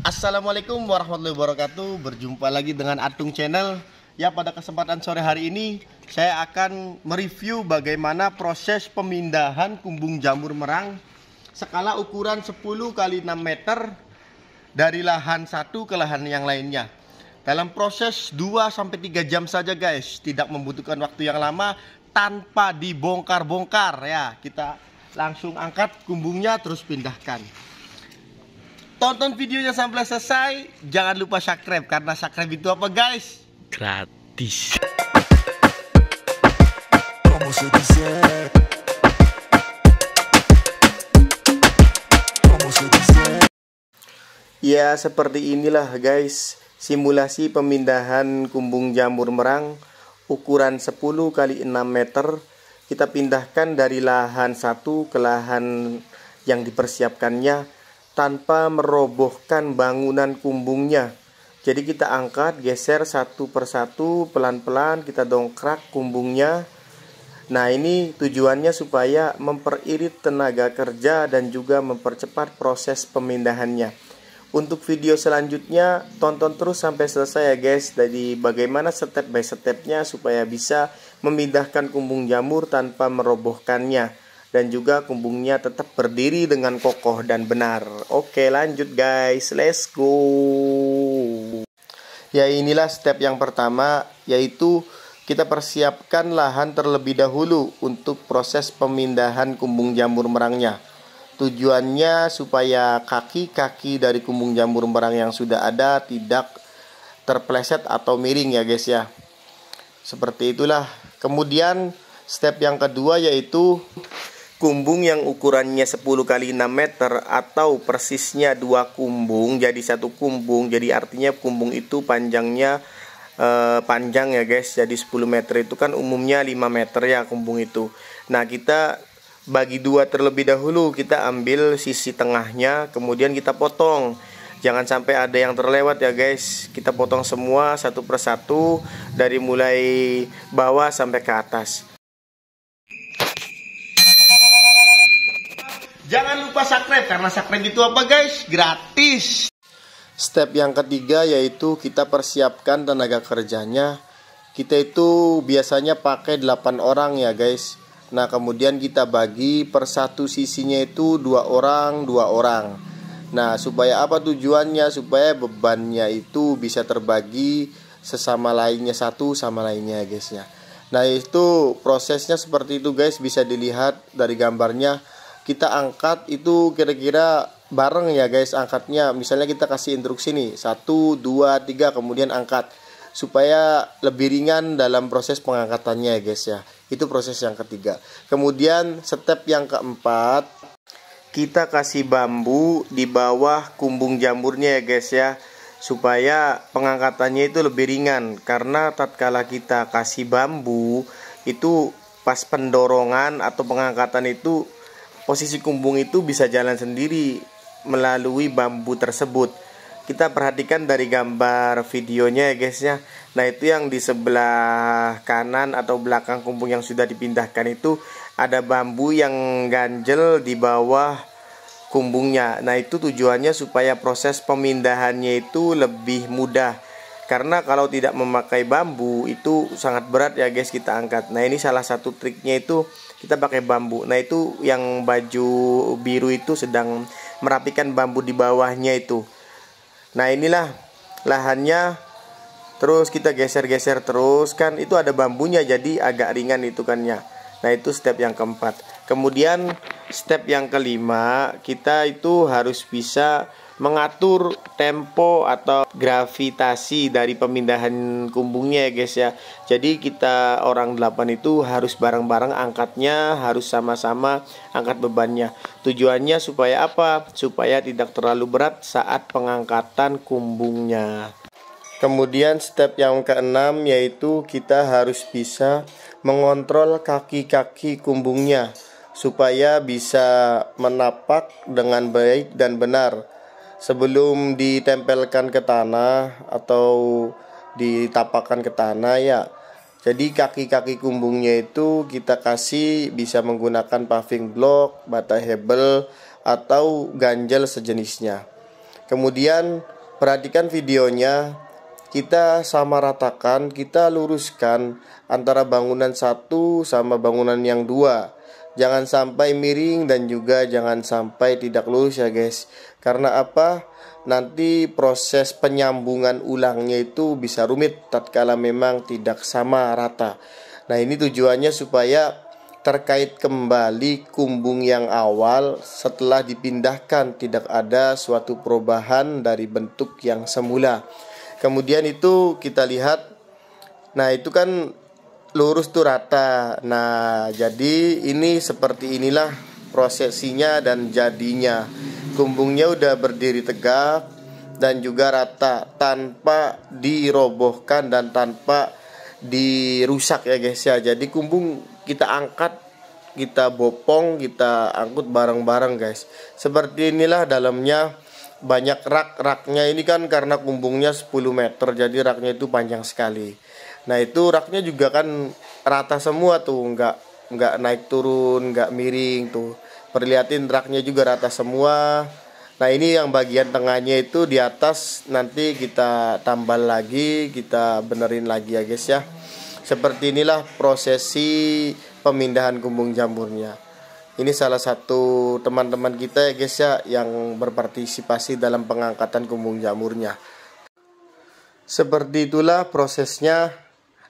Assalamualaikum warahmatullahi wabarakatuh. Berjumpa lagi dengan Atung Channel. Ya, pada kesempatan sore hari ini saya akan mereview bagaimana proses pemindahan kumbung jamur merang skala ukuran 10 x 6 meter dari lahan satu ke lahan yang lainnya. Dalam proses 2-3 jam saja guys, tidak membutuhkan waktu yang lama tanpa dibongkar-bongkar ya. Kita langsung angkat kumbungnya terus pindahkan. Tonton videonya sampai selesai. Jangan lupa subscribe, karena subscribe itu apa guys? Gratis. Ya, seperti inilah guys simulasi pemindahan kumbung jamur merang ukuran 10 x 6 meter. Kita pindahkan dari lahan satu ke lahan yang dipersiapkannya tanpa merobohkan bangunan kumbungnya. Jadi kita angkat, geser satu persatu, pelan-pelan kita dongkrak kumbungnya. Nah, ini tujuannya supaya memperirit tenaga kerja dan juga mempercepat proses pemindahannya. Untuk video selanjutnya tonton terus sampai selesai ya guys, dari bagaimana step by stepnya supaya bisa memindahkan kumbung jamur tanpa merobohkannya, dan juga kumbungnya tetap berdiri dengan kokoh dan benar. Oke, lanjut guys, let's go. Ya, inilah step yang pertama, yaitu kita persiapkan lahan terlebih dahulu untuk proses pemindahan kumbung jamur merangnya. Tujuannya supaya kaki-kaki dari kumbung jamur merang yang sudah ada tidak terpleset atau miring ya guys ya. Seperti itulah. Kemudian step yang kedua yaitu kumbung yang ukurannya 10 x 6 meter atau persisnya 2 kumbung jadi satu kumbung. Jadi artinya kumbung itu panjangnya panjang ya guys. Jadi 10 meter itu kan umumnya 5 meter ya kumbung itu. Nah, kita bagi dua terlebih dahulu. Kita ambil sisi tengahnya, kemudian kita potong. Jangan sampai ada yang terlewat ya guys. Kita potong semua satu persatu dari mulai bawah sampai ke atas. Jangan lupa subscribe, karena subscribe itu apa guys? Gratis. Step yang ketiga yaitu kita persiapkan tenaga kerjanya. Kita itu biasanya pakai 8 orang ya guys. Nah, kemudian kita bagi per satu sisinya itu 2 orang. Nah, supaya apa tujuannya? Supaya bebannya itu bisa terbagi sesama lainnya, satu sama lainnya guys ya. Nah, itu prosesnya seperti itu guys, bisa dilihat dari gambarnya. Kita angkat itu kira-kira bareng ya guys angkatnya. Misalnya kita kasih instruksi nih 1, 2, 3, kemudian angkat, supaya lebih ringan dalam proses pengangkatannya ya guys ya. Itu proses yang ketiga. Kemudian step yang keempat, kita kasih bambu di bawah kumbung jamurnya ya guys ya, supaya pengangkatannya itu lebih ringan. Karena tatkala kita kasih bambu itu pas pendorongan atau pengangkatan itu posisi kumbung itu bisa jalan sendiri melalui bambu tersebut. Kita perhatikan dari gambar videonya ya guys ya. Nah, itu yang di sebelah kanan atau belakang kumbung yang sudah dipindahkan itu ada bambu yang ganjel di bawah kumbungnya. Nah, itu tujuannya supaya proses pemindahannya itu lebih mudah. Karena kalau tidak memakai bambu itu sangat berat ya guys kita angkat. Nah, ini salah satu triknya itu kita pakai bambu. Nah, itu yang baju biru itu sedang merapikan bambu di bawahnya itu. Nah, inilah lahannya. Terus kita geser-geser terus, kan itu ada bambunya jadi agak ringan itu kan ya. Nah, itu step yang keempat. Kemudian step yang kelima, kita itu harus bisa mengatur tempo atau gravitasi dari pemindahan kumbungnya ya guys ya. Jadi kita orang 8 itu harus bareng-bareng angkatnya, harus sama-sama angkat bebannya. Tujuannya supaya apa? Supaya tidak terlalu berat saat pengangkatan kumbungnya. Kemudian step yang keenam yaitu kita harus bisa mengontrol kaki-kaki kumbungnya supaya bisa menapak dengan baik dan benar sebelum ditempelkan ke tanah atau ditapakkan ke tanah ya. Jadi kaki-kaki kumbungnya itu kita kasih bisa menggunakan paving block, bata hebel, atau ganjel sejenisnya. Kemudian Perhatikan videonya, kita sama ratakan, kita luruskan antara bangunan satu sama bangunan yang dua. Jangan sampai miring dan juga jangan sampai tidak lurus ya guys. Karena apa? Nanti proses penyambungan ulangnya itu bisa rumit tatkala memang tidak sama rata. Nah, ini tujuannya supaya terkait kembali kumbung yang awal setelah dipindahkan, tidak ada suatu perubahan dari bentuk yang semula. Kemudian itu kita lihat, nah itu kan lurus tuh rata. Nah, jadi ini seperti inilah prosesinya dan jadinya. Kumbungnya udah berdiri tegak dan juga rata tanpa dirobohkan dan tanpa dirusak ya guys ya. Jadi kumbung kita angkat, kita bopong, kita angkut bareng-bareng guys. Seperti inilah dalamnya. Banyak rak-raknya ini kan karena kumbungnya 10 meter, jadi raknya itu panjang sekali. Nah, itu raknya juga kan rata semua tuh, nggak naik turun, nggak miring tuh. Perlihatin raknya juga rata semua. Nah, ini yang bagian tengahnya itu di atas nanti kita tambal lagi, kita benerin lagi ya guys ya. Seperti inilah prosesi pemindahan kumbung jamurnya. Ini salah satu teman-teman kita ya guys ya yang berpartisipasi dalam pengangkatan kumbung jamurnya. Seperti itulah prosesnya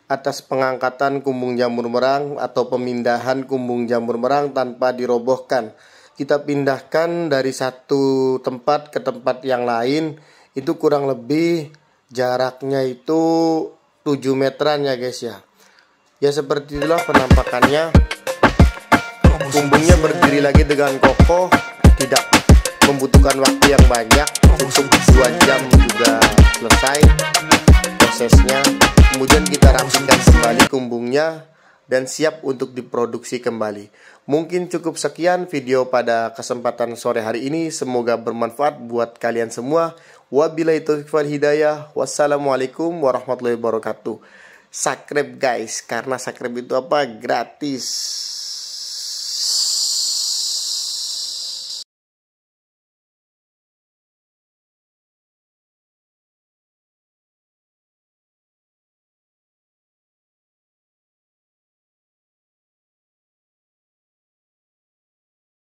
atas pengangkatan kumbung jamur merang atau pemindahan kumbung jamur merang tanpa dirobohkan. Kita pindahkan dari satu tempat ke tempat yang lain, itu kurang lebih jaraknya itu 7 meteran ya guys ya. Ya seperti itulah penampakannya. Kumbungnya berdiri lagi dengan kokoh, tidak membutuhkan waktu yang banyak, cukup 2 jam juga selesai prosesnya. Kemudian kita rapikan kembali kumbungnya dan siap untuk diproduksi kembali. Mungkin cukup sekian video pada kesempatan sore hari ini. Semoga bermanfaat buat kalian semua. Wabillahi taufiq wal hidayah. Wassalamualaikum warahmatullahi wabarakatuh. Subscribe guys, karena subscribe itu apa? Gratis.